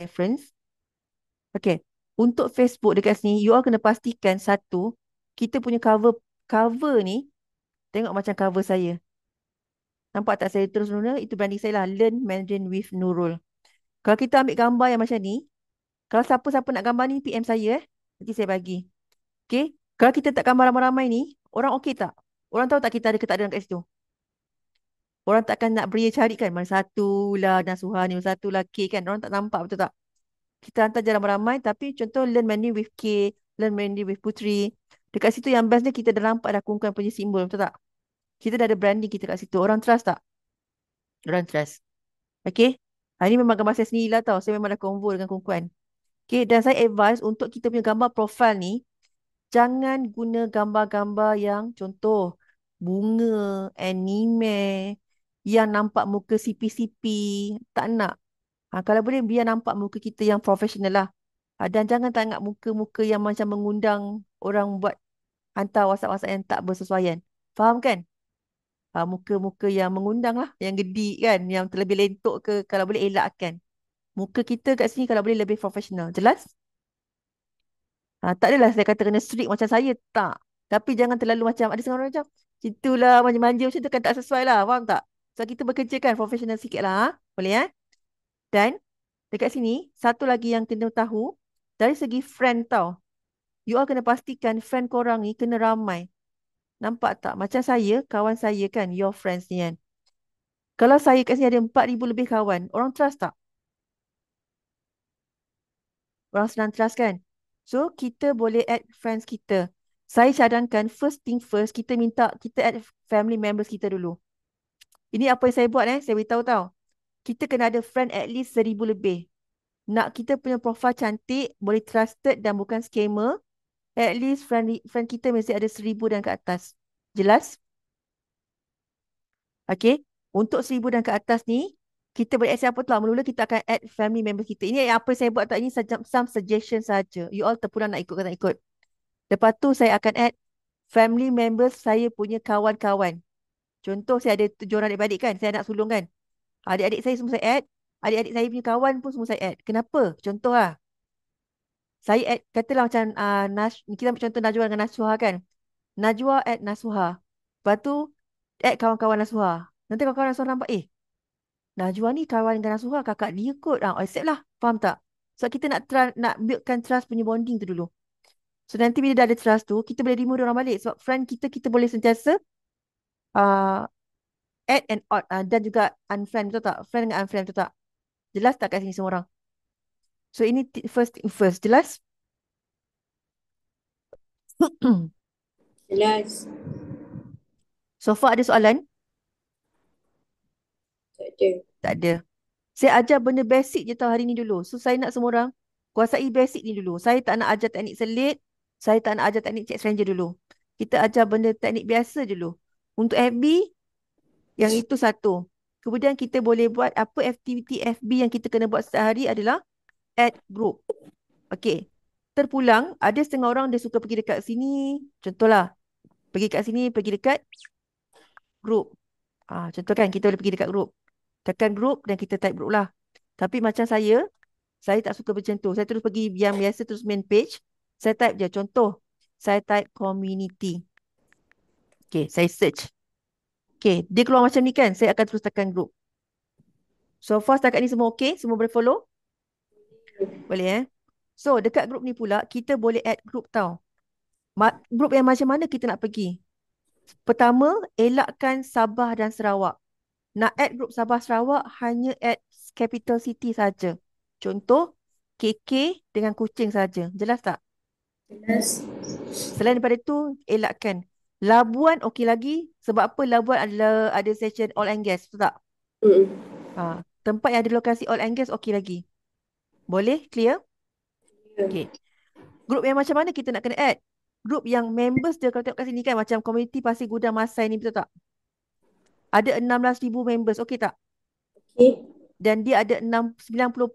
reference. Okay. Untuk Facebook dekat sini, you all kena pastikan satu, kita punya cover ni, tengok macam cover saya. Nampak tak saya terus guna? Itu branding saya lah. Learn Mandarin with Nurul. Kalau kita ambil gambar yang macam ni, kalau siapa-siapa nak gambar ni, PM saya Nanti saya bagi. Okay. Kalau kita tak gambar ramai-ramai ni, orang okey tak? Orang tahu tak kita ada ke tak ada kat situ? Orang takkan nak beria cari kan. Mana satu lah Nasuha ni, mana satu lah K kan. Orang tak nampak betul tak? Kita hantar je ramai-ramai. Tapi contoh Learn Mandarin with K, Learn Mandarin with Putri. Dekat situ yang best dia kita dah nampak dah Kungkuan punya simbol. Betul tak? Kita dah ada branding kita kat situ. Orang trust tak? Orang trust. Okay. Ini memang gambar saya sendiri lah tau. Saya memang dah convo dengan Kungkuan. Okay. Dan saya advise untuk kita punya gambar profile ni, jangan guna gambar-gambar yang contoh bunga, anime, yang nampak muka sipi-sipi. Tak nak. Kalau boleh biar nampak muka kita yang profesional lah. Dan jangan tengok muka-muka yang macam mengundang orang buat hantar WhatsApp-WhatsApp yang tak bersesuaian. Faham kan? Muka-muka yang mengundang lah. Yang gedik kan. Yang terlebih lentok ke. Kalau boleh elakkan. Muka kita kat sini kalau boleh lebih profesional. Jelas? Tak adalah saya kata kena strict macam saya. Tak. Tapi jangan terlalu macam. Ada setengah orang macam. Itulah manja-manja macam tu kan tak sesuai lah. Faham tak? So kita bekerja kan profesional sikit lah. Boleh ya? Dan dekat sini. Satu lagi yang kena tahu. Dari segi friend tau. You all kena pastikan friend korang ni kena ramai. Nampak tak? Macam saya, kawan saya kan. Your friends ni kan. Kalau saya kat sini ada 4,000 lebih kawan. Orang trust tak? Orang senang trust kan? So, kita boleh add friends kita. Saya cadangkan first thing first, kita minta, kita add family members kita dulu. Ini apa yang saya buat saya beritahu tahu. Kita kena ada friend at least 1,000 lebih. Nak kita punya profile cantik, boleh trusted dan bukan scammer, at least friend kita mesti ada 1,000 dan ke atas. Jelas? Okay. Untuk 1,000 dan ke atas ni, kita boleh add siapa tu lah. Mula-mula kita akan add family member kita. Ini apa yang saya buat tak ini some suggestion saja. You all terpulang nak ikut ke tak ikut. Lepas tu saya akan add family members saya punya kawan-kawan. Contoh saya ada 7 orang adik-adik kan. Saya nak sulung kan. Adik-adik saya semua saya add. Adik-adik saya punya kawan pun semua saya add. Kenapa? Contoh lah. Saya add, katalah macam kita ambil contoh Najwa dengan Nasuha kan. Najwa add Nasuha. Lepas tu add kawan-kawan Nasuha. Nanti kawan-kawan Nasuha nampak, Najwa ni kawan dengan Nasuha, kakak dia kot. Accept lah. Faham tak? So kita nak buildkan trust punya bonding tu dulu. So nanti bila dah ada trust tu, kita boleh remove dia orang balik. Sebab friend kita boleh sentiasa uh, add and odd. Dan juga unfriend, betul tak? Friend dengan unfriend, betul tak? Jelas tak kat sini semua orang? So ini first thing first. Jelas? Jelas. So far ada soalan? Tak ada. Tak ada. Saya ajar benda basic je tau hari ni dulu. So saya nak semua orang kuasai basic ni dulu. Saya tak nak ajar teknik selit. Saya tak nak ajar teknik chat stranger dulu. Kita ajar benda teknik biasa dulu. Untuk FB, yang itu satu. Kemudian kita boleh buat apa aktiviti FB yang kita kena buat setiap hari adalah add group. Okey. Terpulang, ada setengah orang dia suka pergi dekat sini. Contohlah, pergi kat sini, pergi dekat group. Contoh kan, kita boleh pergi dekat group. Tekan group dan kita type group lah. Tapi macam saya tak suka macam tu. Saya terus pergi yang biasa, terus main page. Saya type je. Contoh, saya type community. Okay, saya search. Okay, dia keluar macam ni kan. Saya akan terus tekan group. So far setakat ni semua okay? Semua boleh follow? Boleh So dekat group ni pula, kita boleh add group tau. Group yang macam mana kita nak pergi? Pertama, elakkan Sabah dan Sarawak. Nak add group Sabah Sarawak, hanya add capital city saja. Contoh, KK dengan Kuching saja. Jelas tak? Jelas. Selain daripada itu, elakkan. Labuan okey lagi. Sebab apa? Labuan adalah ada session oil and gas. Betul tak? Mm-mm. Tempat yang ada lokasi oil and gas okey lagi. Boleh? Clear? Ya. Okay. Grup yang macam mana kita nak kena add? Grup yang members dia kalau tengok kat sini kan macam community Pasir Gudang Masai ni, betul tak? Ada 16,000 members. Okey tak? Okey. Dan dia ada 90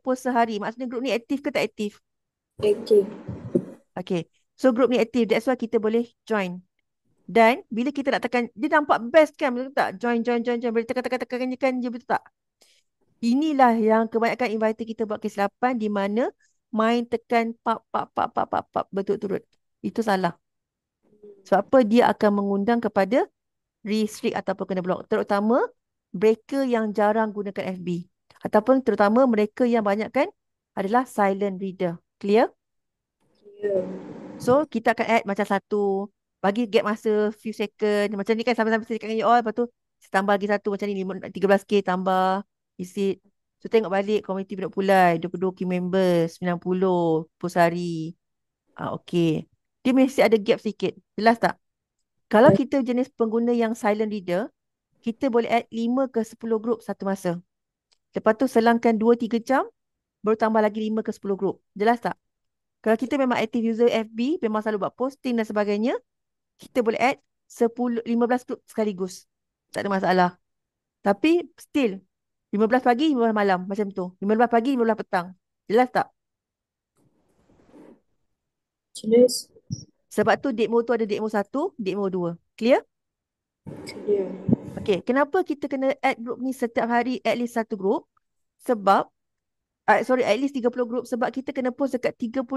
post sehari. Maksudnya grup ni aktif ke tak aktif? Aktif. Okay. So grup ni aktif. That's why kita boleh join. Dan bila kita nak tekan, dia nampak best kan? Betul tak? Join. Boleh tekan je, betul tak? Inilah yang kebanyakan inviter kita buat kesilapan di mana main tekan pap pap pap pap pap pap berturut-turut. Itu salah. Sebab apa? Dia akan mengundang kepada restrict ataupun kena block. Terutama mereka yang jarang gunakan FB. Ataupun terutama mereka yang banyak kan adalah silent reader. Clear? Ya. So, kita akan add macam satu, bagi gap masa few second. Macam ni kan sama-sama saya cakap dengan you all. Lepas tu, saya tambah lagi satu macam ni, 13K tambah, isi. So, tengok balik community Budak Pulai, 22 key members, 90 pusari. Okay. Dia mesti ada gap sikit. Jelas tak? Kalau Ya. kita jenis pengguna yang silent reader, kita boleh add 5 ke 10 group satu masa. Lepas tu selangkan 2-3 jam, baru tambah lagi 5 ke 10 group. Jelas tak? Kalau kita memang active user FB, memang selalu buat posting dan sebagainya, kita boleh add 15 group sekaligus. Tak ada masalah. Tapi still, 15 pagi, 15 malam. Macam tu. 15 pagi, 15 petang. Jelas tak? Jelas. Sebab tu Demo tu ada Demo 1, Demo 2. Clear? Ya. Okay. Kenapa kita kena add group ni setiap hari at least satu group? Sebab, sorry, at least 30 group. Sebab kita kena post dekat 30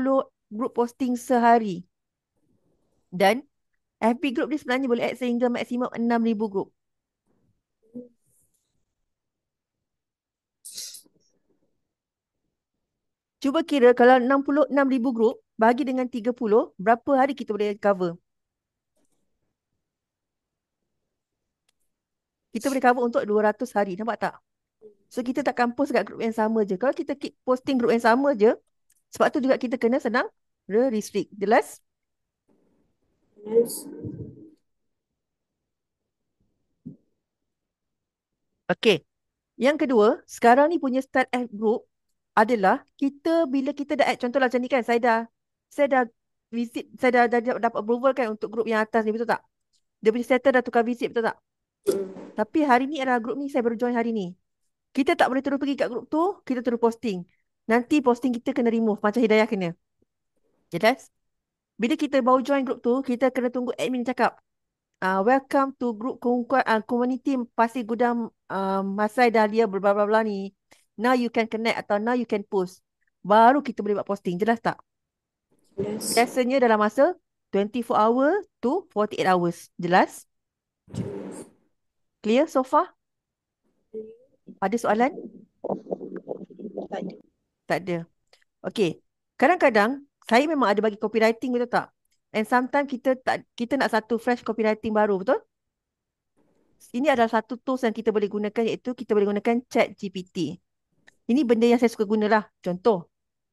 group posting sehari. Dan FB group ni sebenarnya boleh add sehingga maksimum 6,000 group. Cuba kira kalau 66,000 group bagi dengan 30, berapa hari kita boleh cover? Kita boleh cover untuk 200 hari. Nampak tak? So, kita takkan post kat group yang sama je. Kalau kita keep posting group yang sama je, sebab tu juga kita kena senang restrict. Jelas? Jelas. Okay. Yang kedua, sekarang ni punya start add group adalah kita bila kita dah add, contohlah macam ni kan, saya dah visit, saya dah dapat approval kan untuk group yang atas ni, betul tak? Dia punya settle dah tukar visit, betul tak? Tapi hari ni adalah group ni saya baru join hari ni. Kita tak boleh terus pergi kat group tu, kita terus posting. Nanti posting kita kena remove macam Hidayah kena. Jelas? Bila kita baru join group tu, kita kena tunggu admin cakap, welcome to group community Pasir Gudang Masai Dahlia bla bla bla ni. Now you can connect atau now you can post. Baru kita boleh buat posting. Jelas tak? Jelas. Biasanya dalam masa 24 hour to 48 hours. Jelas? Jelas. Clear so far? Ada soalan? Tak ada. Tak ada. Okay. Kadang-kadang saya memang ada bagi copywriting, betul tak? And sometimes kita nak satu fresh copywriting baru, betul? Ini adalah satu tools yang kita boleh gunakan, iaitu kita boleh gunakan ChatGPT. Ini benda yang saya suka gunalah. Contoh,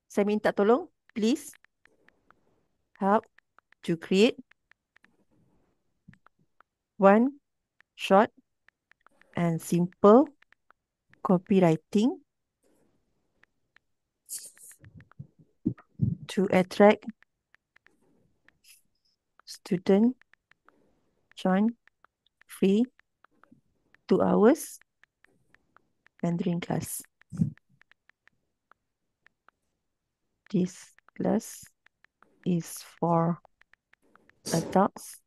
saya minta tolong, please help to create one short and simple copywriting to attract student join free 2 hours Mandarin class. This class is for adults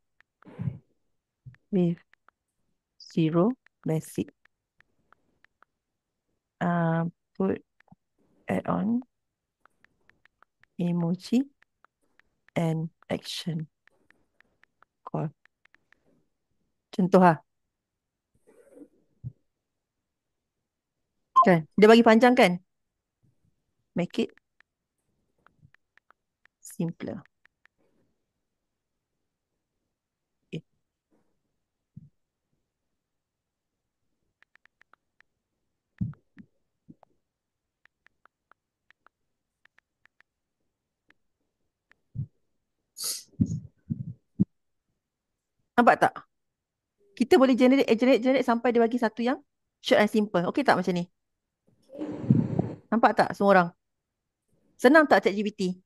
with zero basic. Put add-on emoji and action call. Contoh lah. Kan? Dia bagi panjang kan? Make it simpler. Okay. Nampak tak? Kita boleh generate sampai dia bagi satu yang short and simple. Okey tak macam ni? Nampak tak semua orang? Senang tak ChatGPT?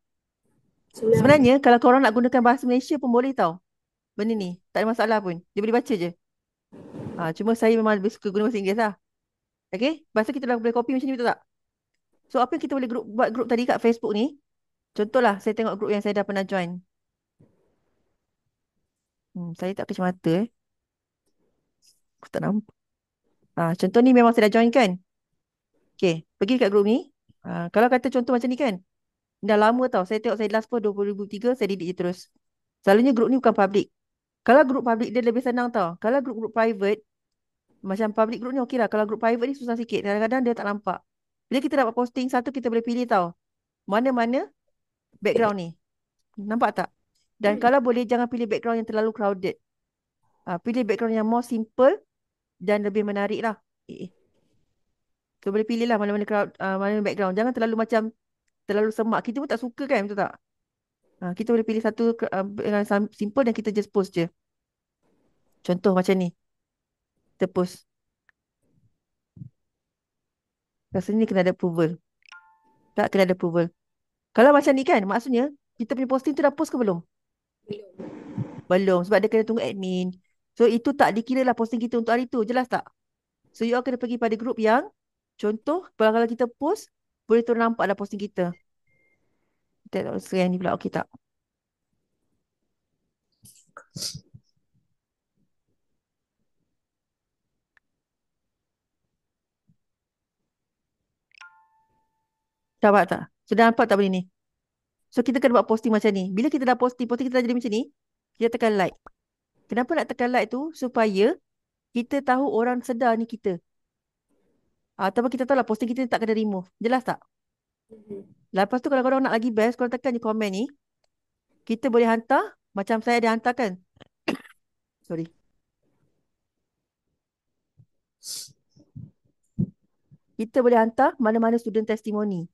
Senang. Sebenarnya kalau korang nak gunakan bahasa Malaysia pun boleh tau. Benda ni. Tak ada masalah pun. Dia boleh baca je. Cuma saya memang lebih suka guna bahasa Inggeris lah. Okay? Bahasa kita dah boleh copy macam ni, betul tak? So apa yang kita boleh buat group tadi kat Facebook ni? Contohlah saya tengok group yang saya dah pernah join. Saya tak kecil mata Aku tak nampak. Contoh ni memang saya dah join kan? Okay, pergi kat grup ni. Kalau kata contoh macam ni kan, dah lama tau. Saya tengok saya last post 2023, saya delete je terus. Selalunya grup ni bukan public. Kalau grup public dia lebih senang tau. Kalau grup-grup private, macam public group ni okey lah. Kalau grup private ni susah sikit. Kadang-kadang dia tak nampak. Bila kita dapat posting satu, kita boleh pilih tau. Mana-mana background ni. Nampak tak? Dan kalau boleh, jangan pilih background yang terlalu crowded. Pilih background yang more simple dan lebih menarik lah. So boleh pilih lah mana-mana mana background. Jangan terlalu macam terlalu semak. Kita pun tak suka kan, betul tak? Kita boleh pilih satu yang simple dan kita just post je. Contoh macam ni. Kita post. Rasanya ni kena ada approval. Tak kena ada approval. Kalau macam ni kan, maksudnya kita punya posting tu dah post ke belum? Belum. Belum. Sebab dia kena tunggu admin. So itu tak dikira lah posting kita untuk hari tu. Jelas tak? So you all kena pergi pada grup yang contoh kalau kita post, boleh tu nampak dah posting kita. Kita tak yang ni pula. Okey tak? Nampak tak? Sudah nampak tak benda ni? So kita kena buat posting macam ni. Bila kita dah posting kita dah jadi macam ni, kita tekan like. Kenapa nak tekan like tu? Supaya kita tahu orang sedar ni kita. Ataupun kita tahu lah posting kita tak kena remove. Jelas tak? Lepas tu kalau korang nak lagi best, korang tekan je komen ni. Kita boleh hantar. Macam saya ada hantar kan. Sorry. Kita boleh hantar mana-mana student testimoni.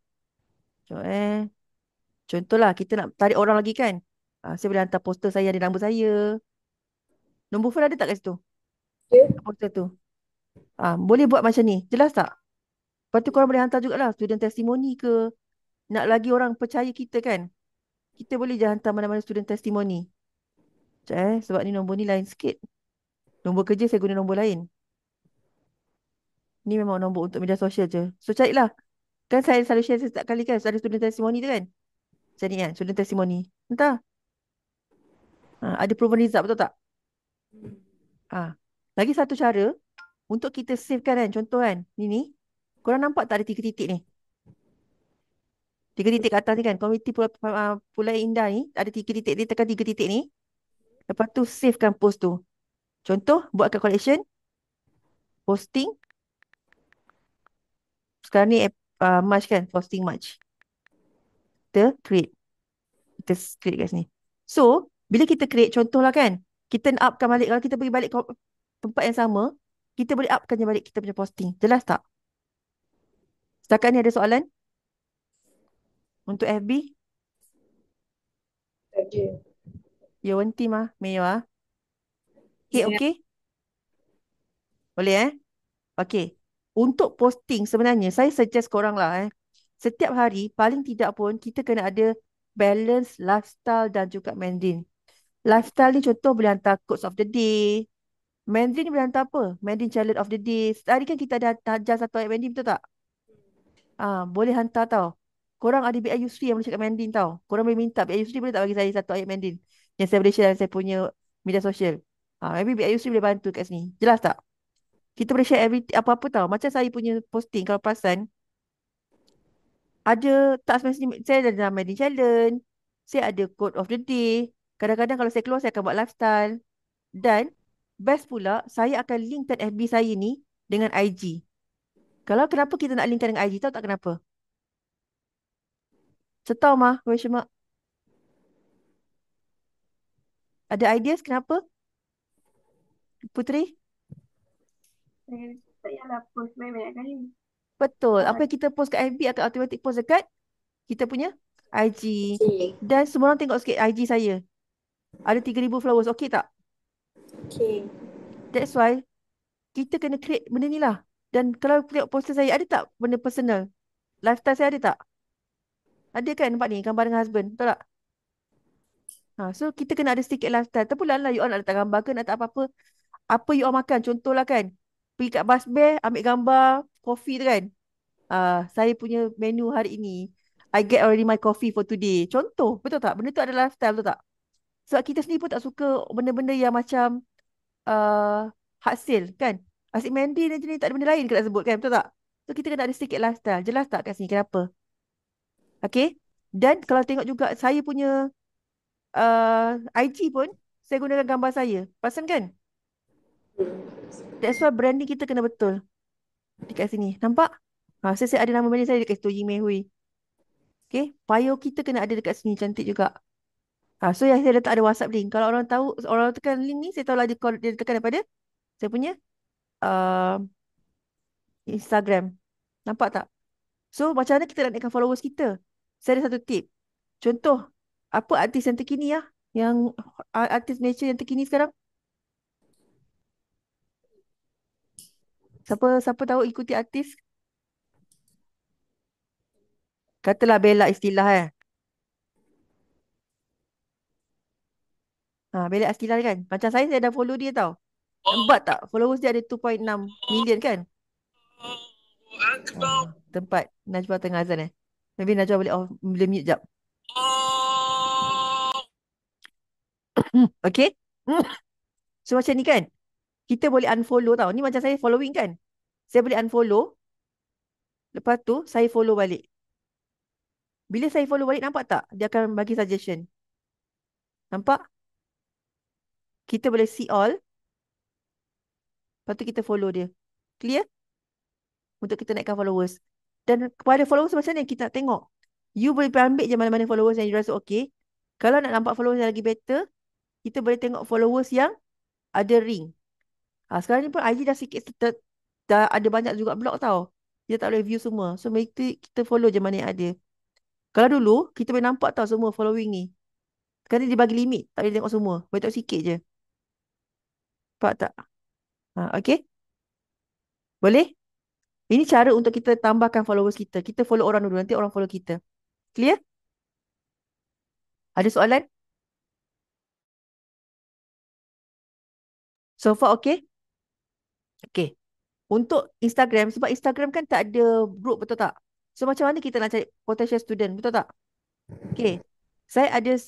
Contohlah kita nak tarik orang lagi kan. Saya boleh hantar poster saya, ada nombor saya. Nombor phone ada tak kat situ? Ya. Poster tu. Boleh buat macam ni. Jelas tak? Lepas tu korang boleh hantar jugalah student testimoni ke. Nak lagi orang percaya kita kan. Kita boleh je hantar mana-mana student testimoni. Sebab ni nombor ni lain sikit. Nombor kerja saya guna nombor lain. Ni memang nombor untuk media sosial je. So carilah. Kan saya selalu share setiap kali kan. Ada student testimoni tu kan. Macam ni kan. Student testimoni. Entah. Ada proven result betul tak? Lagi satu cara. Untuk kita save kan. Contoh kan. Ni. Korang nampak tak ada 3 titik ni? 3 titik kat atas ni kan. Komiti Pulau Indah ni. Ada 3 titik. Dia tekan 3 titik ni. Lepas tu savekan post tu. Contoh. Buat kat collection. Posting. Sekarang ni March kan. Posting March. Kita create. Kita create kat sini. So. Bila kita create. Contoh lah kan. Kita upkan balik. Kalau kita pergi balik tempat yang sama. Kita boleh upkan je balik kita punya posting. Jelas tak? Setakat ni ada soalan? Untuk FB? Tak ada. 有问题吗？没有啊。Okay, Saya okay. Boleh Okay. Untuk posting sebenarnya, saya suggest korang lah Setiap hari, paling tidak pun, kita kena ada balance lifestyle dan juga Mandarin. Lifestyle ni contoh boleh hantar quotes of the day. Mandarin ni boleh hantar apa? Mandarin challenge of the day. Tadi kan kita ada ajar satu ayat Mandarin, betul tak? Boleh hantar tau. Korang ada BI Yusri yang boleh cakap Mandarin tau. Korang boleh minta BI Yusri boleh tak bagi saya satu ayat Mandarin yang saya boleh share dalam saya punya media sosial. Maybe BI Yusri boleh bantu kat sini. Jelas tak? Kita boleh share apa-apa tau. Macam saya punya posting kalau perasan. Ada task message. Saya ada dalam Mandarin challenge. Saya ada quote of the day. Kadang-kadang kalau saya keluar saya akan buat lifestyle. Dan best pula saya akan linkkan FB saya ni dengan IG. Kalau kenapa kita nak linkkan dengan IG tahu tak kenapa? Setahu mah, question mark. Ada ideas kenapa? Putri? tak payahlah post banyak-banyak kali. Betul. Apa yang kita post kat FB akan automatic post dekat kita punya IG. Okey. Dan semua orang tengok sikit IG saya. Ada 3,000 followers. Okey tak? Okey. That's why kita kena create benda ni lah. Dan kalau tengok poster saya, ada tak benda personal? Lifestyle saya ada tak? Ada kan nampak ni gambar dengan husband. Betul tak? So kita kena ada sedikit lifestyle. Terpulang lah you all nak letak gambar ke nak tak apa-apa. Apa you all makan. Contohlah kan. Pergi kat bus bear, ambil gambar coffee tu kan. Saya punya menu hari ini. I get already my coffee for today. Contoh, betul tak? Benda tu adalah lifestyle, betul tak? Sebab kita sendiri pun tak suka benda-benda yang macam hard sale kan. Asyik Mandy ni tak ada benda lain ke nak sebut kan, betul tak? So So kita kena ada sedikit lifestyle. Jelas tak kat sini kenapa? Okay. Dan kalau tengok juga saya punya IG pun, saya gunakan gambar saya. Perasan kan? That's why branding kita kena betul. Dekat sini. Nampak? Saya ada nama branding saya dekat situ, Ying Mei Hui. Okay. Bio kita kena ada dekat sini. Cantik juga. So yang saya letak ada WhatsApp link. Kalau orang tahu, orang tekan link ni, saya tahu lah dia tekan daripada saya punya uh, Instagram. Nampak tak? So macam mana kita nak naikkan followers kita? Saya ada satu tip. Contoh, apa artis yang terkini ya? Yang artis Malaysia yang terkini sekarang? Siapa siapa tahu ikuti artis? Katalah Bella Istilah eh. Bella Istilah kan. Macam saya dah follow dia tau. Nampak tak? Followers dia ada 2.6 million kan? Tempat Najwa tengah azan eh. Maybe Najwa boleh off, boleh mute jap. Okay? So macam ni kan? Kita boleh unfollow tau. Ni macam saya following kan? Saya boleh unfollow. Lepas tu saya follow balik. Bila saya follow balik nampak tak? Dia akan bagi suggestion. Nampak? Kita boleh see all. Lepas tu kita follow dia. Clear? Untuk kita naikkan followers. Dan kepada followers macam ni kita nak tengok. You boleh ambil je mana-mana followers yang you rasa okay. Kalau nak nampak followers yang lagi better, kita boleh tengok followers yang ada ring. Sekarang ni pun IG dah sikit dah ada banyak juga blog tau. Dia tak boleh view semua. So kita follow je mana yang ada. Kalau dulu kita boleh nampak tau semua following ni. Sekarang ni dia bagi limit. Tak boleh tengok semua. Boleh tengok sikit je. Nampak tak? Okay. Boleh? Ini cara untuk kita tambahkan followers kita. Kita follow orang dulu. Nanti orang follow kita. Clear? Ada soalan? So far okay? Okay. Untuk Instagram, sebab Instagram kan tak ada group, betul tak? So macam mana kita nak cari potential student, betul tak? Okay. Saya ada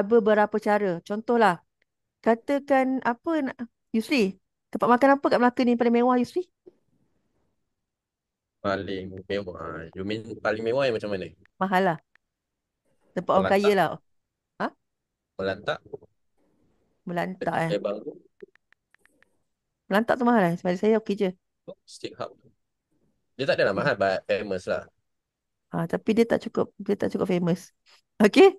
beberapa cara. Contohlah, katakan apa nak, Yusri, tempat makan apa kat Melaka ni paling mewah, Yusri? Paling mewah. You mean paling mewah yang macam mana? Mahal lah. Tempat orang kaya Melantak. lah. Ha? Melantak. Melantak Kedai bangku. Melantak tu mahal sebab saya okey je. Steak Hub. Dia tak adalah mahal, but famous lah. Tapi dia tak cukup famous. Okay?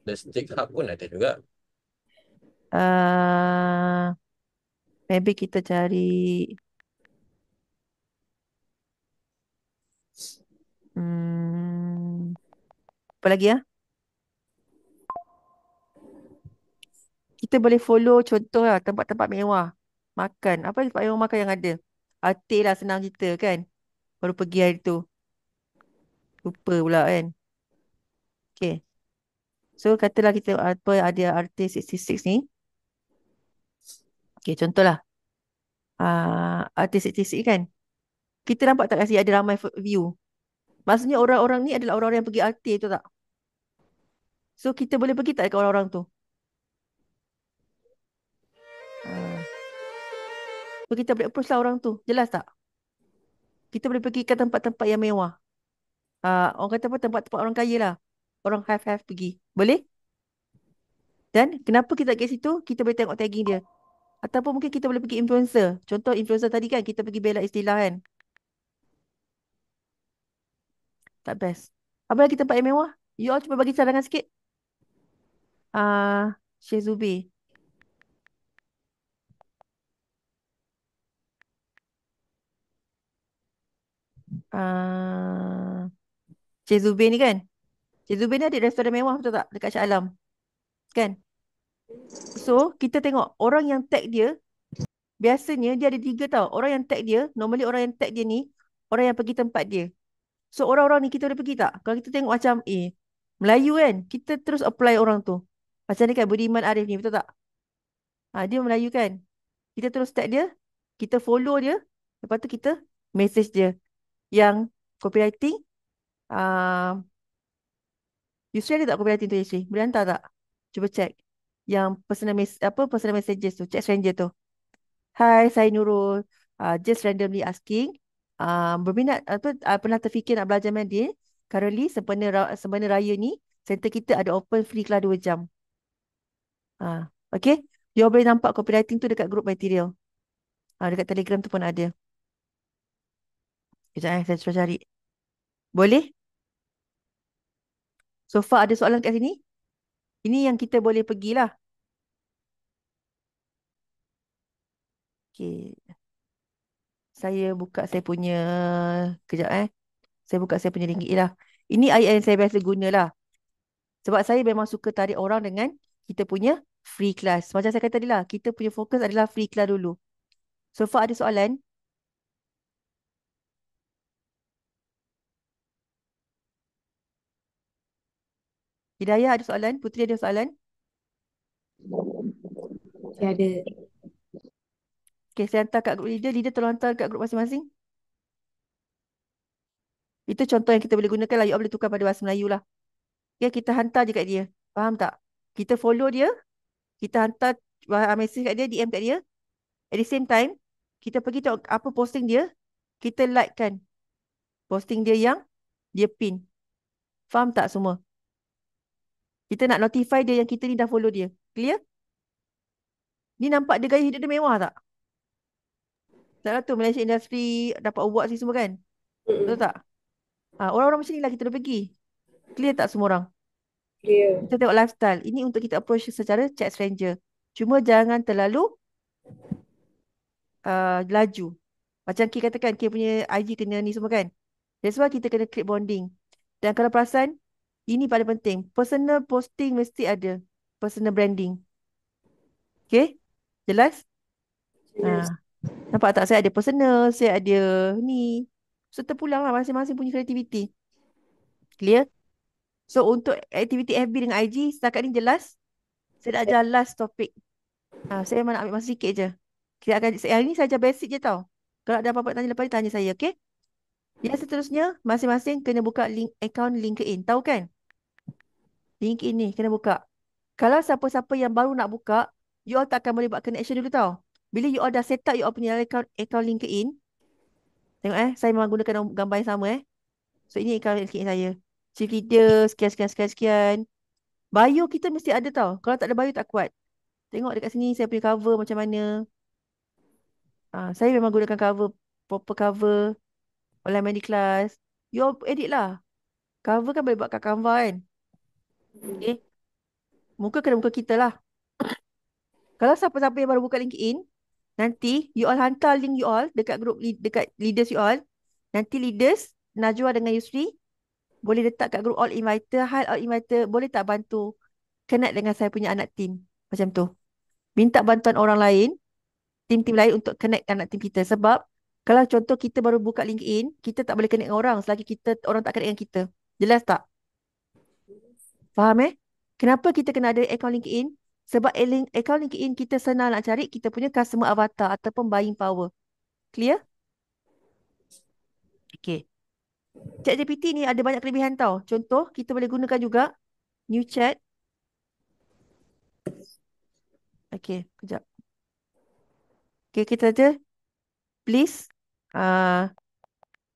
The Steak Hub pun ada juga. Uh, Maybe kita cari apa lagi ya? Kita boleh follow contoh lah tempat-tempat mewah. Makan. Apa tempat mewah makan yang ada? Ate lah senang kita kan. Baru pergi hari tu. Lupa pula kan. Okay. So katalah kita apa ada artis 66 ni. Okay, contohlah. Artis 66 kan. Kita nampak tak kasi ada ramai view. Maksudnya orang-orang ni adalah orang-orang yang pergi artis tu tak? So kita boleh pergi tak dekat orang-orang tu? So kita boleh approach lah orang tu. Jelas tak? Kita boleh pergi ke tempat-tempat yang mewah. Orang kata apa tempat-tempat orang kaya lah. Orang have pergi. Boleh? Dan kenapa kita pergi situ? Kita boleh tengok tagging dia. Ataupun mungkin kita boleh pergi influencer. Contoh influencer tadi kan kita pergi Bella Istilah kan. Tak best. Apa lagi tempat yang mewah? You all cuba bagi cadangan sikit. Syekh Zubi. Syekh Zubi ni kan? Syekh Zubi ni ada restoran mewah betul tak? Dekat Shah Alam. Kan? So, kita tengok orang yang tag dia, biasanya dia ada 3 tau. Orang yang tag dia, normally orang yang tag dia ni, orang yang pergi tempat dia. So, orang-orang ni kita boleh pergi tak? Kalau kita tengok macam, Melayu kan? Kita terus apply orang tu. Macam ni kan, Budiman Arif ni, betul tak? Dia Melayu kan? Kita terus tag dia, kita follow dia, lepas tu kita message dia. Yang copywriting, uh, Yusri ada tak copywriting tu Yusri? Boleh hantar tak? Cuba check. Yang personal messages tu, chat stranger tu. Hi, saya Nurul. Just randomly asking, berminat apa pernah terfikir nak belajar medis, currently sempena raya ni center kita ada open free kelas 2 jam. Okay. You all boleh nampak copywriting tu dekat group material. Dekat Telegram tu pun ada. Sekejap saya cuba cari. Boleh? So far ada soalan kat sini? Ini yang kita boleh pergilah. Okay. Saya buka saya punya. Kejap Saya buka saya punya ringgit lah. Ini ayat yang saya biasa guna lah. Sebab saya memang suka tarik orang dengan kita punya free class. Macam saya kata tadi lah, kita punya fokus adalah free class dulu. So far ada soalan? Hidayah ada soalan? Putri ada soalan? Ada. Okay, saya hantar kat group leader. Leader tolong hantar kat group masing-masing. Itu contoh yang kita boleh gunakan lah. You all boleh tukar pada bahasa Melayu lah. Okay, kita hantar je kat dia. Faham tak? Kita follow dia. Kita hantar message kat dia, DM kat dia. At the same time, kita pergi tengok apa posting dia. Kita like kan posting dia yang dia pin. Faham tak semua? Kita nak notify dia yang kita ni dah follow dia. Clear? Ni nampak dia gaya hidup dia mewah tak? Tak tu Malaysia Industry dapat award ni semua kan? Betul tak? Orang-orang macam ni lah kita dah pergi. Clear tak semua orang? Clear. Kita tengok lifestyle. Ini untuk kita approach secara chat stranger. Cuma jangan terlalu laju. Macam K katakan, K punya IG kena ni semua kan? That's why kita kena create bonding. Dan kalau perasan, ini paling penting. Personal posting mesti ada. Personal branding. Okay? Jelas? Jelas. Nampak tak? Saya ada personal, saya ada ni. So terpulang lah masing-masing punya kreativiti. Clear? So untuk aktiviti FB dengan IG, setakat ni jelas? Saya nak ajar last topik. Saya memang nak ambil masa sikit je. Kita akan, yang ini saya ajar basic je tau. Kalau ada apa-apa tanya lepas ni, tanya saya, okay? Yang seterusnya, masing-masing kena buka link account LinkedIn. Tahu kan? LinkedIn ni kena buka. Kalau siapa-siapa yang baru nak buka, you all tak akan boleh buat connection dulu tau. Bila you all dah set up you all punya account LinkedIn, tengok saya memang gunakan gambar yang sama So ini account LinkedIn saya. Chief leader, sekian, sekian, sekian, sekian. Bio kita mesti ada tau. Kalau tak ada bio tak kuat. Tengok dekat sini saya punya cover macam mana. Saya memang gunakan cover, proper cover. Online Medi Class. You all edit lah. Cover kan boleh buat kat Canva kan. Okay. Muka kena muka kita lah. Kalau siapa-siapa yang baru buka LinkedIn, nanti you all hantar link you all dekat group dekat leaders you all. Nanti leaders Najwa dengan Yusri boleh letak kat group all inviter, hide all inviter, boleh tak bantu connect dengan saya punya anak team. Macam tu. Minta bantuan orang lain, tim-tim lain untuk connect anak team kita. Sebab kalau contoh kita baru buka LinkedIn, kita tak boleh connect dengan orang selagi orang tak connect dengan kita. Jelas tak? Faham Kenapa kita kena ada account LinkedIn? Sebab account LinkedIn kita senang nak cari kita punya customer avatar ataupun buying power. Clear? Okay. ChatGPT ni ada banyak kelebihan tau. Contoh, kita boleh gunakan juga new chat. Okay, kejap. Okay, kita ada please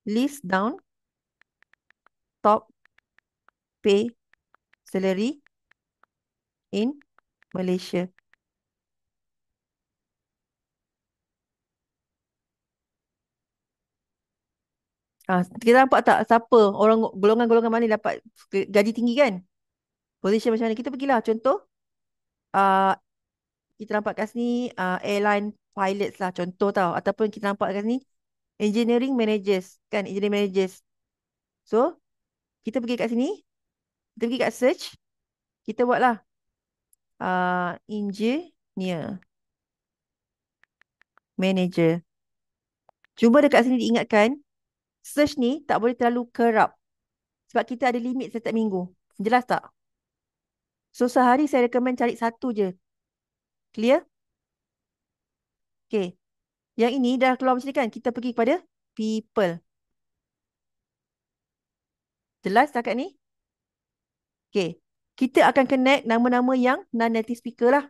list down top pay salary in Malaysia. Kita nampak tak siapa orang golongan-golongan mana dapat gaji tinggi kan? Position macam mana? Kita pergilah contoh uh, kita nampak kat sini airline pilots lah contoh tau. Ataupun kita nampak kat sini engineering managers kan? Engineering managers. So, kita pergi kat sini. Kita pergi kat search. Kita buatlah engineer manager. Cuma dekat sini diingatkan search ni tak boleh terlalu kerap. Sebab kita ada limit setiap minggu. Jelas tak? So sehari saya recommend cari satu je. Clear? Okay. Yang ini dah keluar macam ni kan. Kita pergi kepada people. Jelas setakat ni? Okay. Kita akan connect nama-nama yang non-native speaker lah.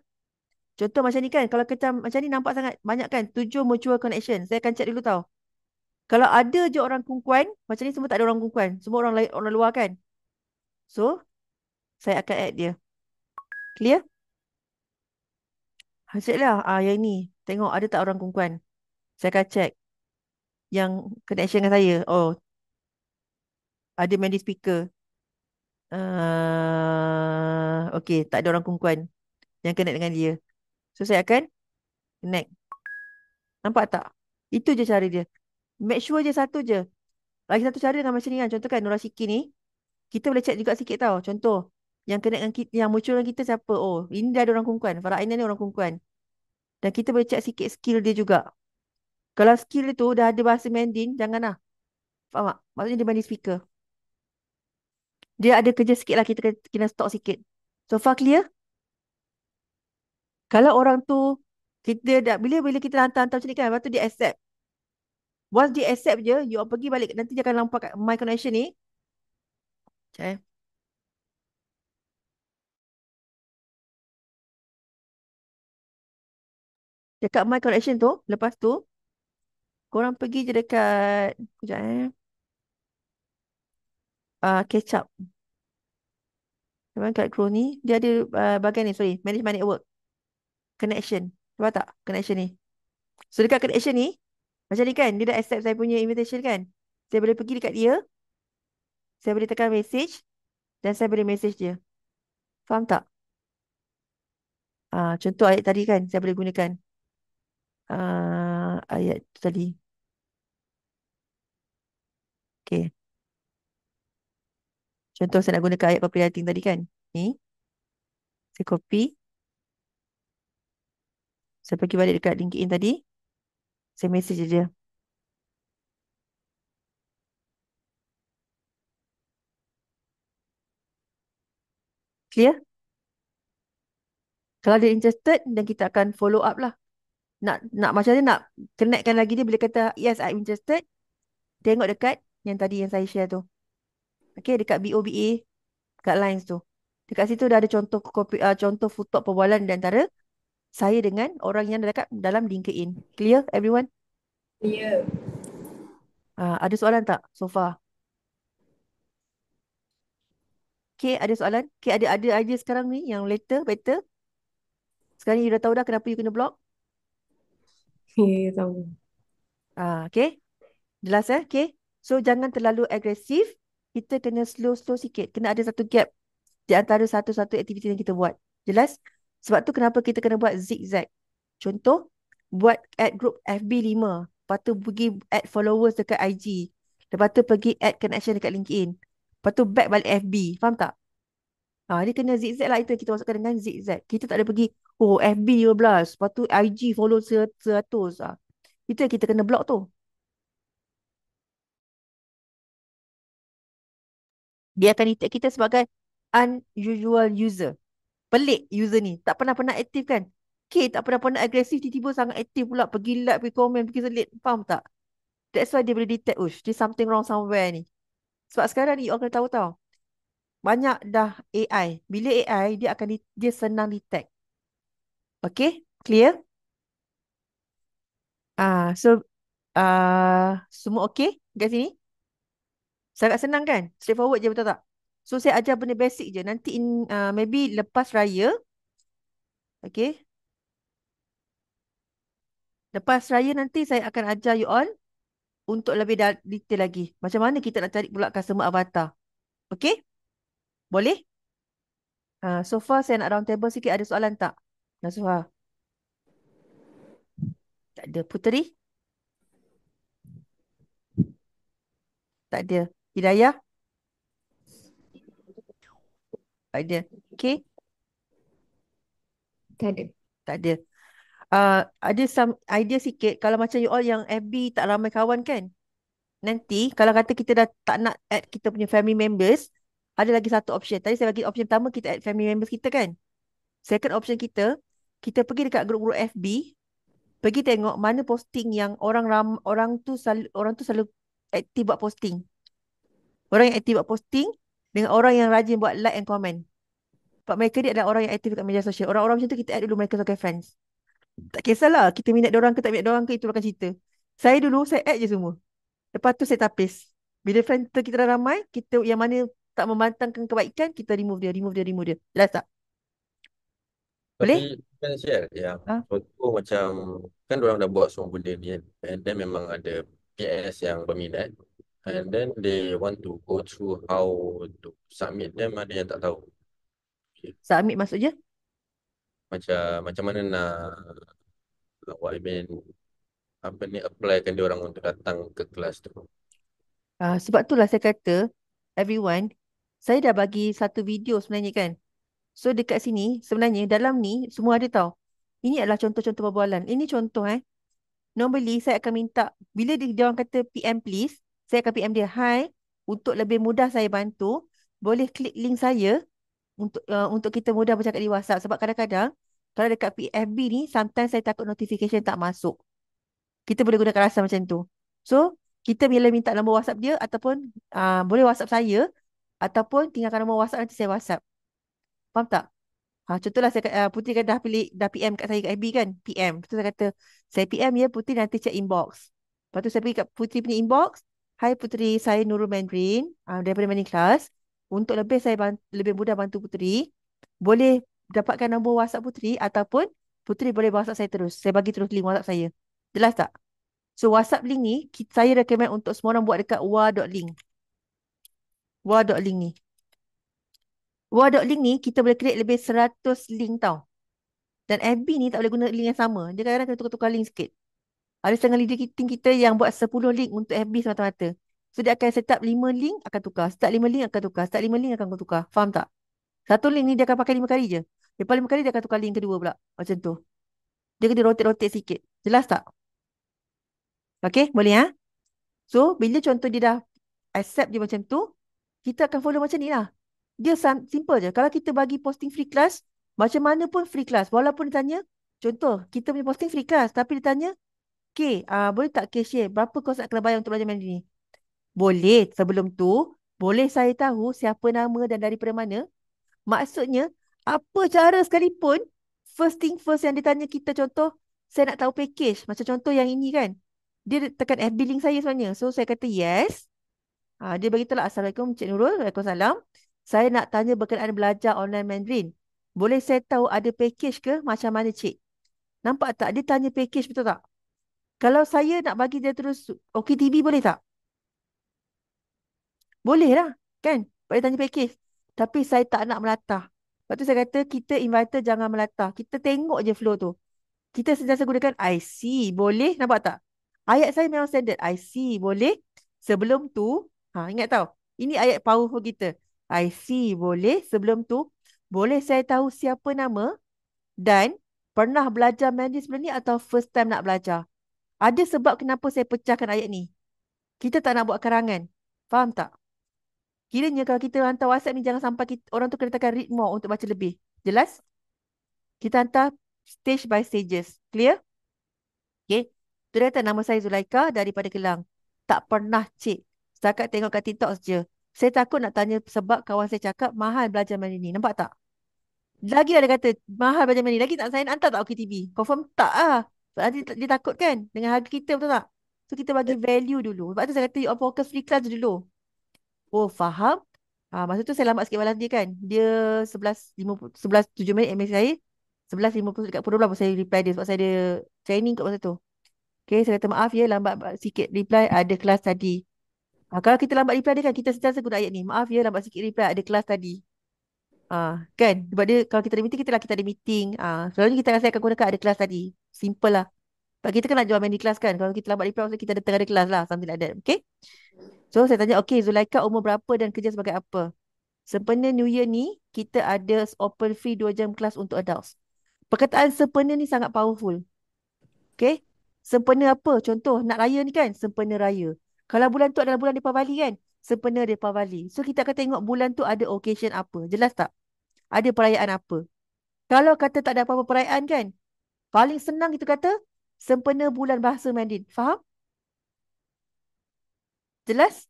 Contoh macam ni kan. Kalau kita macam ni nampak sangat banyak kan. 7 mutual connection. Saya akan check dulu tau. Kalau ada je orang kungkuan, macam ni semua tak ada orang kungkuan. Semua orang lain, orang luar kan. So, saya akan add dia. Clear? Hasilnya, yang ni. Tengok ada tak orang kungkuan. Saya akan check yang connection dengan saya. Oh, ada main di speaker. Okay, tak ada orang kungkuan yang connect dengan dia. So, saya akan connect. Nampak tak? Itu je cara dia. Make sure je satu je. Lagi satu cara dengan macam ni kan. Contoh kan Nora Siki ni. Kita boleh check juga sikit tau. Contoh. Yang connect dengan kita, yang muncul dengan kita siapa? Oh, ini dah ada orang kungkuan. Farah Ainan ni orang kungkuan. Dan kita boleh check sikit skill dia juga. Kalau skill dia tu dah ada bahasa Mandarin, janganlah. Faham tak? Maksudnya dia main di speaker. Dia ada kerja sikit lah. Kita kena stop sikit. So far clear? Kalau orang tu, kita dah, bila kita hantar-hantar macam ni kan, lepas tu dia accept. Once dia accept je, you all pergi balik. Nanti dia akan nampak kat my connection ni. Sekejap eh. Dekat my connection tu, lepas tu, korang pergi je dekat, sekejap eh. Catch up. Memang kat Chrome ni, dia ada bahagian ni, sorry, manage my network. Connection. Nampak tak? Connection ni. So dekat connection ni, macam ni kan, dia dah accept saya punya invitation kan. Saya boleh pergi dekat dia, saya boleh tekan message, dan saya boleh message dia. Faham tak? Contoh ayat tadi kan, saya boleh gunakan ayat tu tadi. Okay. Contoh saya nak gunakan ayat copywriting tadi kan. Ni. Saya copy. Saya pergi balik dekat LinkedIn tadi. Saya message dia. Clear? Kalau dia interested, dan kita akan follow up lah. Nak macam mana nak connectkan lagi dia bila kata, yes, I'm interested. Tengok dekat yang tadi yang saya share tu. Okay, dekat BOBA, dekat lines tu. Dekat situ dah ada contoh contoh footnote perbualan di antara saya dengan orang yang dekat dalam LinkedIn. Clear, everyone? Ya. Ada soalan tak so far? Okay, ada soalan? Okay, ada idea sekarang ni yang later, better? Sekarang ni you dah tahu dah kenapa you kena block? Ya, tahu. Okay, jelas Okay. So, jangan terlalu agresif. Kita kena slow-slow sikit. Kena ada satu gap di antara satu-satu aktiviti yang kita buat. Jelas? Sebab tu kenapa kita kena buat zigzag. Contoh, buat add group FB 5. Lepas tu pergi add followers dekat IG. Lepas tu pergi add connection dekat LinkedIn. Lepas tu back balik FB. Faham tak? Dia kena zigzag lah. Itu yang kita masukkan dengan zigzag. Kita tak ada pergi, oh FB 15. Lepas tu IG follow 100. Itu yang kita kena block tu. Dia akan detect kita sebagai unusual user. Pelik user ni. Tak pernah aktif kan? Okay, tak pernah agresif. Tiba-tiba sangat aktif pula. Pergi like, pergi komen, pergi selit. Faham tak? That's why dia boleh detect, there's something wrong somewhere ni. Sebab sekarang ni, orang kena tahu tau. Banyak dah AI. Bila AI, dia senang detect. Okay? Clear? So, semua okay kat sini? Sangat senang kan? Straightforward je, betul tak? So, saya ajar benda basic je. Nanti, maybe lepas raya, okay? Lepas raya nanti saya akan ajar you all untuk lebih detail lagi. Macam mana kita nak cari pula customer avatar. Okay? Boleh? So far saya nak round table sikit. Ada soalan tak? Nasuha? Tak ada. Puteri? Tak ada. Hidayah? Tak ada. Okay? Tak ada. Tak ada. Ada some idea sikit. Kalau macam you all yang FB tak ramai kawan kan? Nanti kalau kata kita dah tak nak add kita punya family members, ada lagi satu option. Tadi saya bagi option pertama, kita add family members kita kan? Second option kita pergi dekat grup-grup FB, pergi tengok mana posting yang orang tu selalu aktif buat posting. Orang yang aktif buat posting dengan orang yang rajin buat like and comment. Sebab mereka ni adalah orang yang aktif dekat media sosial. Orang-orang macam tu kita add dulu mereka sebagai friends. Tak kisahlah kita minat diorang ke tak minat diorang ke, itu bukan cerita. Saya dulu saya add je semua. Lepas tu saya tapis. Bila friend kita dah ramai, kita yang mana tak membantangkan kebaikan, kita remove dia. Jelas tak? Tapi Boleh? kan share yang Ha? contoh macam kan orang dah buat semua benda ni kan. And then memang ada PS yang berminat. And then they want to go through how to submit them, ada yang tak tahu. Submit maksudnya? Macam mana nak what I mean apa ni applykan dia orang untuk datang ke kelas tu. Sebab itulah saya kata, everyone, saya dah bagi satu video sebenarnya kan. So dekat sini, sebenarnya dalam ni semua ada tau. Ini adalah contoh-contoh perbualan. Ini contoh Normally saya akan minta, bila dia orang kata PM please, saya akan PM dia, hi, untuk lebih mudah saya bantu, boleh klik link saya untuk kita mudah bercakap di WhatsApp. Sebab kadang-kadang, kalau dekat PFB ni, sometimes saya takut notification tak masuk. Kita boleh gunakan rasa macam tu. So, kita bila minta nombor WhatsApp dia, ataupun boleh WhatsApp saya, ataupun tinggalkan nombor WhatsApp, nanti saya WhatsApp. Faham tak? Contohlah Putri kan dah PM kat saya kat FB kan, PM. Lepas tu saya kata, saya PM ya Putri, nanti check inbox. Lepas tu saya pergi kat Putri punya inbox. Hai Putri, saya Nurul Mandarin daripada Mandarin Class. Untuk lebih lebih mudah bantu Putri, boleh dapatkan nombor WhatsApp Putri, ataupun Putri boleh WhatsApp saya terus. Saya bagi terus link WhatsApp saya. Jelas tak? So WhatsApp link ni saya recommend untuk semua orang buat dekat wa.link. Wa.link ni. Wa.link ni kita boleh create lebih 100 link tau. Dan FB ni tak boleh guna link yang sama. Dia kadang-kadang kena tukar-tukar link sikit. Ada setengah leader kita yang buat 10 link untuk FB semata-mata. So dia akan set up 5 link akan tukar. Start 5 link akan tukar. Start 5 link akan tukar. Faham tak? Satu link ni dia akan pakai 5 kali je. Lepas 5 kali dia akan tukar link kedua pula. Macam tu. Dia kena rotate-rotate sikit. Jelas tak? Okay, boleh ha? So, bila contoh dia dah accept dia macam tu, kita akan follow macam ni lah. Dia simple je. Kalau kita bagi posting free class, macam mana pun free class. Walaupun dia tanya, contoh, kita punya posting free class, tapi dia tanya, okay, boleh tak share berapa kos nak kena bayar untuk belajar Mandarin ni? Boleh. Sebelum tu, boleh saya tahu siapa nama dan daripada mana? Maksudnya, apa cara sekalipun, first thing first yang dia tanya kita, contoh, saya nak tahu package. Macam contoh yang ini kan. Dia tekan FB link saya sebenarnya. So, saya kata yes. Dia beritahu lah, Assalamualaikum Cik Nurul. Waalaikumsalam. Saya nak tanya berkenaan belajar online Mandarin. Boleh saya tahu ada package ke? Macam mana Cik? Nampak tak? Dia tanya package, betul tak? Kalau saya nak bagi dia terus OKTB boleh tak? Boleh lah. Kan? Boleh tanya package. Tapi saya tak nak melatah. Lepas tu saya kata kita invited jangan melatah. Kita tengok je flow tu. Kita sentiasa gunakan I see. Boleh? Nampak tak? Ayat saya memang standard. I see. Boleh? Sebelum tu, ingat tau. Ini ayat powerful kita. I see. Boleh? Sebelum tu, boleh saya tahu siapa nama dan pernah belajar Mandarin sebelum ni atau first time nak belajar? Ada sebab kenapa saya pecahkan ayat ni. Kita tak nak buat karangan. Faham tak? Kiranya kalau kita hantar WhatsApp ni jangan sampai orang tu kena tekan read more untuk baca lebih. Jelas? Kita hantar stage by stages. Clear? Okay. Tu dia kata nama saya Zulaika daripada Kelang. Tak pernah cik. Setakat tengok kat TikTok saja. Saya takut nak tanya sebab kawan saya cakap mahal belajar Mandarin ni. Nampak tak? Lagi lah dia kata mahal belajar Mandarin. Lagi tak saya nak hantar tak OKTB? Confirm tak lah. Sebab dia takut kan dengan harga kita, betul tak? So kita bagi value dulu. Sebab tu saya kata you all focus free class dulu. Oh, faham? Masa tu saya lambat sikit balas dia kan. Dia 11.50, 11.07 email saya. 11.50 dekat pukul 12 saya reply dia sebab saya ada training kat masa tu. Okay, saya kata maaf ya lambat sikit reply, ada kelas tadi. Kalau kita lambat reply dia kan, kita sentiasa guna ayat ni. Maaf ya lambat sikit reply, ada kelas tadi. Kan? Sebab dia kalau kita ada meeting, kita ada meeting. Selalunya kita rasa akan gunakan ada kelas tadi. Simple lah. Sebab kita kan nak jual main di kelas kan. Kalau kita lambat reply, maksudnya kita ada tengah ada kelas lah. Something like that. Okay? So saya tanya, okay Zulaika umur berapa dan kerja sebagai apa? Sempena New Year ni, kita ada open free 2 jam kelas untuk adults. Perkataan sempena ni sangat powerful. Okay? Sempena apa? Contoh, nak raya ni kan? Sempena raya. Kalau bulan tu adalah bulan Deepavali kan? Sempena Deepavali. So kita akan tengok bulan tu ada occasion apa. Jelas tak? Ada perayaan apa? Kalau kata tak ada apa-apa perayaan kan? Paling senang kita kata, sempena bulan bahasa Mandarin. Faham? Jelas?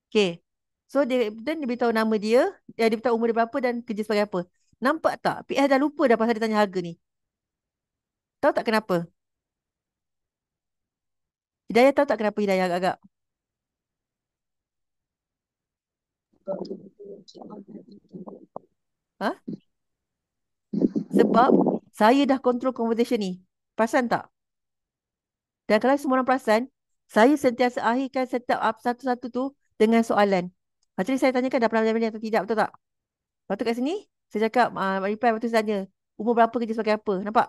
Okay. So dia beritahu nama dia beritahu umur dia berapa dan kerja sebagai apa. Nampak tak? PH dah lupa dah pasal dia tanya harga ni. Tahu tak kenapa? Hidayah tahu tak kenapa Hidayah agak-agak? Ha? Sebab saya dah control conversation ni. Perasan tak? Dan kalau semua orang perasan, saya sentiasa akhirkan setiap satu-satu tu dengan soalan. Macam ni saya tanyakan dah pernah berjaya atau tidak, betul tak? Lepas tu kat sini, saya cakap, reply, lepas tu saya tanya, umur berapa, kerja sebagai apa? Nampak?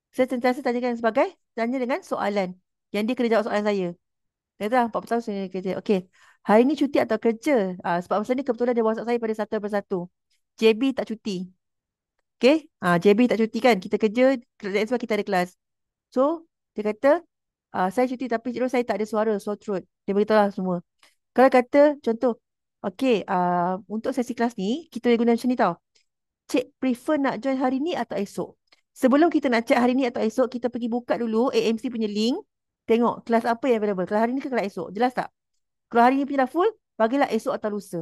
Saya sentiasa tanyakan tanya dengan soalan. Yang dia kena jawab soalan saya. Dia kata, 40 tahun saya kerja. Okey, hari ni cuti atau kerja? Sebab masa ni kebetulan dia WhatsApp saya pada satu persatu. JB tak cuti. Okey, JB tak cuti kan? Kita kerja, sebab kita ada kelas. So, dia kata, saya cuti tapi terus saya tak ada suara, sore throat. Dia beritahu lah semua. Kalau kata, contoh, okey, untuk sesi kelas ni, kita boleh guna macam ni tau. Cik prefer nak join hari ni atau esok? Sebelum kita nak check hari ni atau esok, kita pergi buka dulu AMC punya link. Tengok kelas apa yang available. Kelas hari ni ke kelas esok? Jelas tak? Kalau hari ni punya dah full, bagilah esok atau lusa.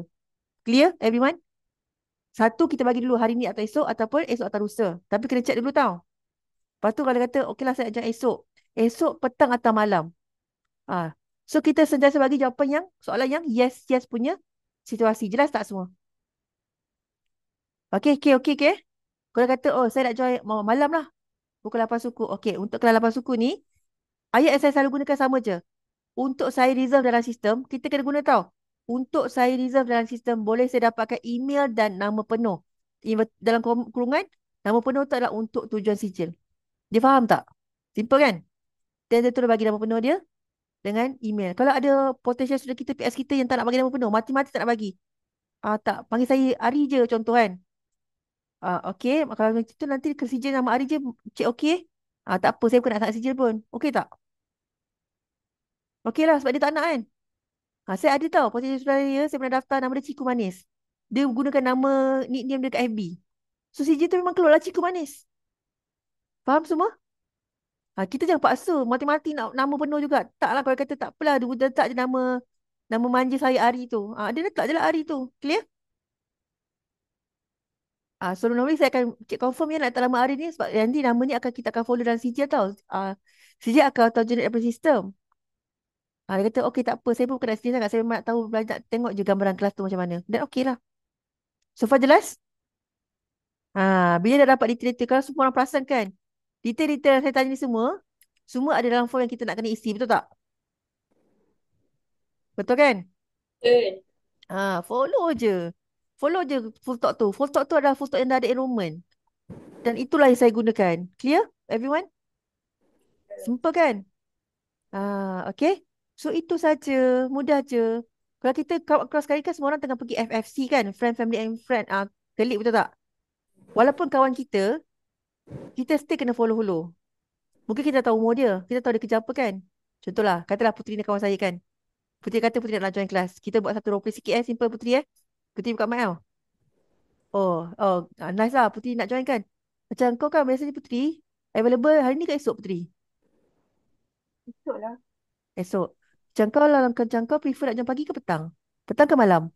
Clear everyone? Satu, kita bagi dulu hari ni atau esok ataupun esok atau lusa. Tapi kena check dulu tau. Lepas tu kalau dia kata, okeylah saya join esok. Esok petang atau malam. Ah, so kita sentiasa bagi jawapan soalan yang yes, yes punya situasi. Jelas tak semua? Okey. Kalau kata, oh saya nak join malam lah. Pukul 8 suku. Okey, untuk kelas 8 suku ni, ayat yang saya selalu gunakan sama je. Untuk saya reserve dalam sistem, kita kena guna tau. Untuk saya reserve dalam sistem, boleh saya dapatkan email dan nama penuh. Dalam kurungan, nama penuh tu adalah untuk tujuan sijil. Dia faham tak? Simple kan? Dan dia terus bagi nama penuh dia dengan email. Kalau ada potential student kita, PS kita yang tak nak bagi nama penuh, mati-mati tak nak bagi. Tak, panggil saya Ari je contoh kan. Okey, kalau macam tu nanti ke sijil nama Ari je, cik okey. Tak apa, saya bukan nak sijil pun. Okey tak? Okey lah, sebab dia tak nak kan. Saya ada tahu, potential student saya pernah daftar nama dia Ciku Manis. Dia gunakan nama nickname dia kat FB. So sijil tu memang keluarlah Ciku Manis. Faham semua? Kita jangan paksa mati-mati nak nama penuh juga. Taklah kalau kata tak apalah, dia letak je nama manja saya Ari tu. Dia letak je lah Ari tu. Clear? So normally saya akan cek confirm nak letak nama Ari ni sebab nanti nama ni kita akan follow dalam sijil tau. Sijil akan auto-generate daripada sistem. Dia kata okey tak apa, saya pun bukan nak sijil sangat. Saya memang nak tahu, belajar tengok je gambaran kelas tu macam mana. Dan okey lah. So far jelas? Bila dah dapat detail-detail, kalau semua orang perasan kan, detail-detail yang saya tanya ni semua ada dalam form yang kita nak kena isi, betul tak? Betul kan? Betul. Follow je. Follow je full stop tu. Full stop tu adalah full stop yang dah ada enrollment. Dan itulah yang saya gunakan. Clear, everyone? Simple kan? Okay. So, itu saja. Mudah je. Kalau kita kalau sekali kan semua orang tengah pergi FFC kan? Friend, family and friend. Klik betul tak? Walaupun kawan kita still kena follow. Mungkin kita tahu umur dia. Kita tahu dia kerja apa kan? Contohlah, katalah Putri ni kawan saya kan. Putri kata Putri nak join kelas. Kita buat satu roleplay sikit simple Putri Putri buka mic tau. Nice lah Putri nak join kan. Macam kau kan biasanya Putri available hari ni ke esok Putri? Betul lah. Esok. Macam kau prefer nak join pagi ke petang? Petang ke malam?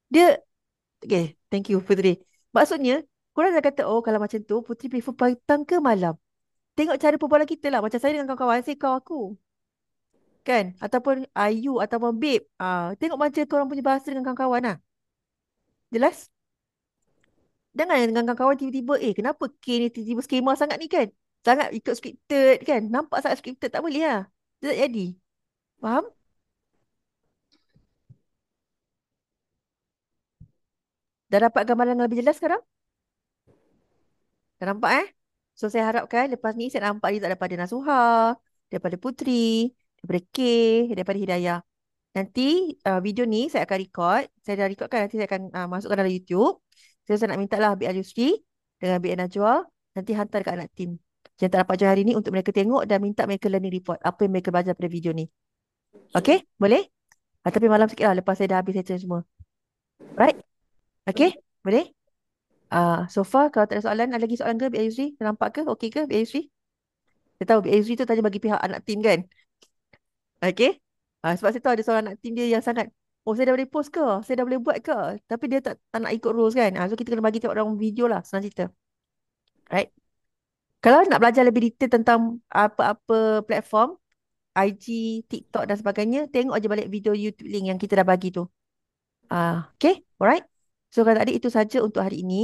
Dia, okay, thank you Putri. Maksudnya, korang dah kata, oh kalau macam tu, Putri prefer petang ke malam? Tengok cara perbualan kita lah. Macam saya dengan kawan-kawan, saya kau aku. Kan? Ataupun Ayu, ataupun Babe. Tengok macam korang punya bahasa dengan kawan-kawan lah. Jelas? Jangan dengan kawan-kawan tiba-tiba, kenapa K ni tiba-tiba skema sangat ni kan? Sangat ikut scripted kan? Nampak sangat scripted, tak boleh lah. Dia tak jadi. Faham? Dah dapat gambaran yang lebih jelas sekarang? Dah nampak So saya harapkan lepas ni saya nampak result daripada Nasuha, daripada Putri, daripada K, daripada Hidayah. Nanti video ni saya akan record. Saya dah record kan, nanti saya akan masukkan dalam YouTube. Saya nak minta lah BL Yusri dengan BL Najwa nanti hantar dekat anak tim yang tak dapat join hari ni untuk mereka tengok dan minta mereka learning report apa yang mereka belajar pada video ni. Okay? Boleh? Tapi malam sikit lah lepas saya dah habis lecture semua. Right? Okay? Boleh? So far kalau tak ada soalan, ada lagi soalan ke BL Yusri? Nampak ke? Okay ke BL Yusri? Saya tahu BL Yusri tu tanya bagi pihak anak tim kan? Okay? Sebab saya tahu ada seorang anak tim dia yang sangat, oh saya dah boleh post ke? Saya dah boleh buat ke? Tapi dia tak nak ikut rules kan? So kita kena bagi tengok dalam video lah, senang cerita. Right? Kalau nak belajar lebih detail tentang apa-apa platform, IG, TikTok dan sebagainya, tengok aja balik video YouTube link yang kita dah bagi tu. Okay, alright. So kalau adik itu saja untuk hari ini.